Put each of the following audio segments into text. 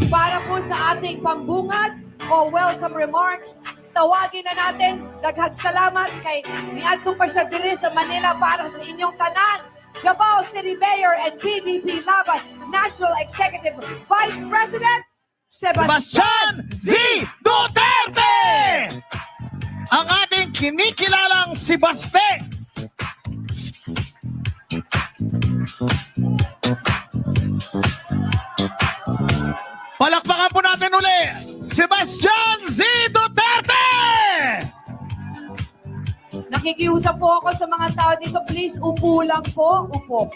Para po sa ating pambungad o welcome remarks, tawagin na natin, daghang salamat kay niadto pa siya diri sa Manila para sa inyong tanan, Davao City Mayor and PDP Laban National Executive Vice President, Sebastian Z. Duterte! Ang ating kinikilalang si Baste. Palakpakan po natin uli, Sebastian Z. Duterte! Nakikiusap po ako sa mga tao dito, please upo lang po, upo.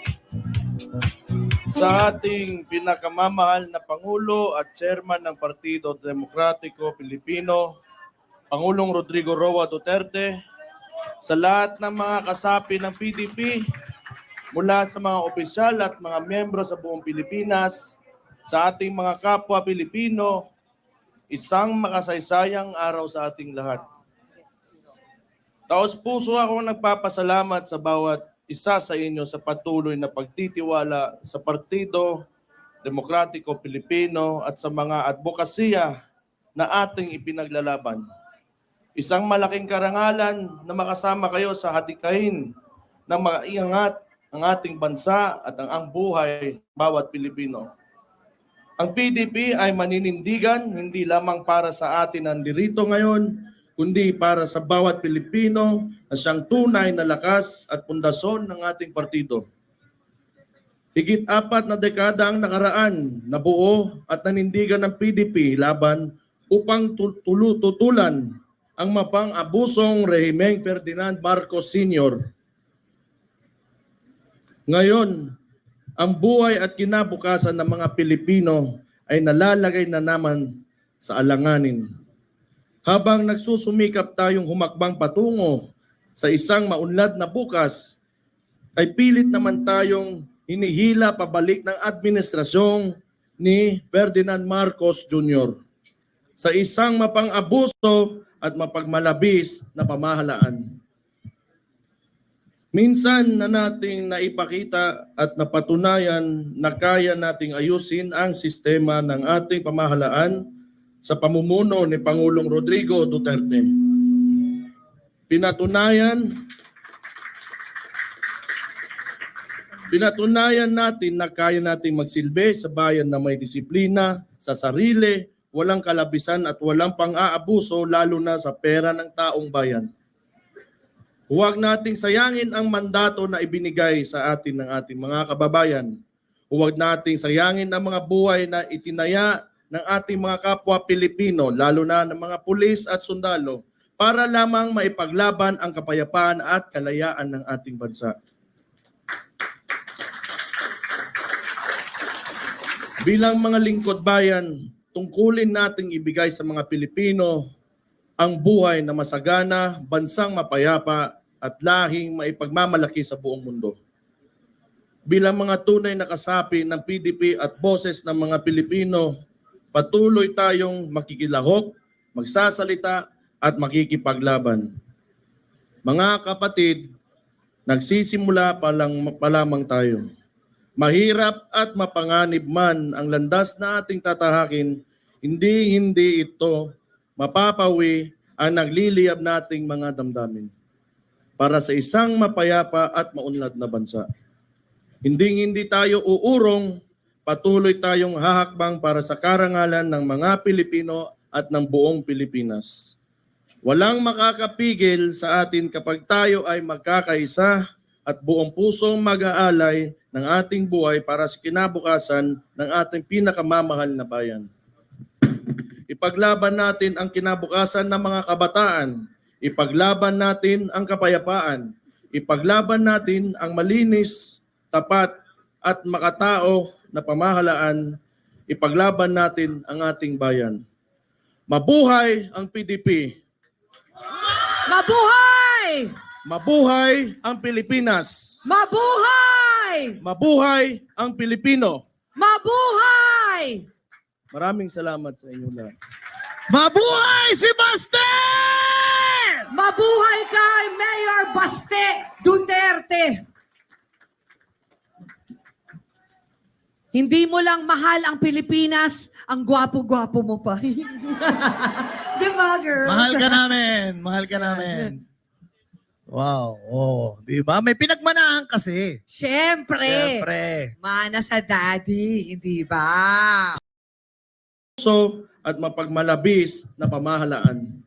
Sa ating pinakamamahal na Pangulo at Chairman ng Partido Demokratiko Pilipino, Pangulong Rodrigo Roa Duterte, sa lahat ng mga kasapi ng PDP, mula sa mga opisyal at mga miyembro sa buong Pilipinas, sa ating mga kapwa Pilipino, isang makasaysayang araw sa ating lahat. Taos puso akong nagpapasalamat sa bawat isa sa inyo sa patuloy na pagtitiwala sa Partido Demokratiko Pilipino at sa mga advokasya na ating ipinaglalaban. Isang malaking karangalan na makasama kayo sa hadikain ng maiangat ang ating bansa at ang buhay bawat Pilipino. Ang PDP ay maninindigan hindi lamang para sa atin nandirito ngayon, kundi para sa bawat Pilipino na siyang tunay na lakas at pundasyon ng ating partido. Higit 4 na dekada ang nakaraan na buo at nanindigan ng PDP laban upang tutulan ang mapang-abusong rehimeng Ferdinand Marcos Sr. Ngayon, ang buhay at kinabukasan ng mga Pilipino ay nalalagay na naman sa alanganin. Habang nagsusumikap tayong humakbang patungo sa isang maunlad na bukas, ay pilit naman tayong hinihila pabalik ng administrasyong ni Ferdinand Marcos Jr. sa isang mapang-abuso at mapagmalabis na pamahalaan. Minsan na nating naipakita at napatunayan na kaya nating ayusin ang sistema ng ating pamahalaan sa pamumuno ni Pangulong Rodrigo Duterte. Pinatunayan natin na kaya nating magsilbi sa bayan na may disiplina sa sarili, walang kalabisan at walang pang-aabuso lalo na sa pera ng taong bayan. Huwag nating sayangin ang mandato na ibinigay sa atin ng ating mga kababayan. Huwag nating sayangin ang mga buhay na itinaya ng ating mga kapwa Pilipino, lalo na ng mga pulis at sundalo, para lamang maipaglaban ang kapayapaan at kalayaan ng ating bansa. Bilang mga lingkod bayan, tungkulin nating ibigay sa mga Pilipino ang buhay na masagana, bansang mapayapa, at lahing maipagmamalaki sa buong mundo. Bilang mga tunay na kasapi ng PDP at boses ng mga Pilipino, patuloy tayong makikilahok, magsasalita at makikipaglaban. Mga kapatid, nagsisimula pa lamang tayo. Mahirap at mapanganib man ang landas na ating tatahakin, hindi ito mapapawi ang nagliliyab nating mga damdamin para sa isang mapayapa at maunlad na bansa. Hindi tayo uurong, patuloy tayong hahakbang para sa karangalan ng mga Pilipino at ng buong Pilipinas. Walang makakapigil sa atin kapag tayo ay magkakaisa at buong pusong mag-aalay ng ating buhay para sa kinabukasan ng ating pinakamamahal na bayan. Ipaglaban natin ang kinabukasan ng mga kabataan. Ipaglaban natin ang kapayapaan. Ipaglaban natin ang malinis, tapat at makatao na pamahalaan. Ipaglaban natin ang ating bayan. Mabuhay ang PDP! Mabuhay! Mabuhay ang Pilipinas! Mabuhay! Mabuhay ang Pilipino! Mabuhay! Maraming salamat sa inyo lahat. Mabuhay si Baste! Mabuhay kay Mayor Baste Duterte! Hindi mo lang mahal ang Pilipinas, ang gwapo-gwapo mo pa. Di ba, girl? Mahal ka namin. Mahal ka namin. Wow. Oh, di ba? May pinagmanahan kasi. Siyempre. Siyempre. Mana sa daddy, hindi ba? at mapagmalabis na pamahalaan.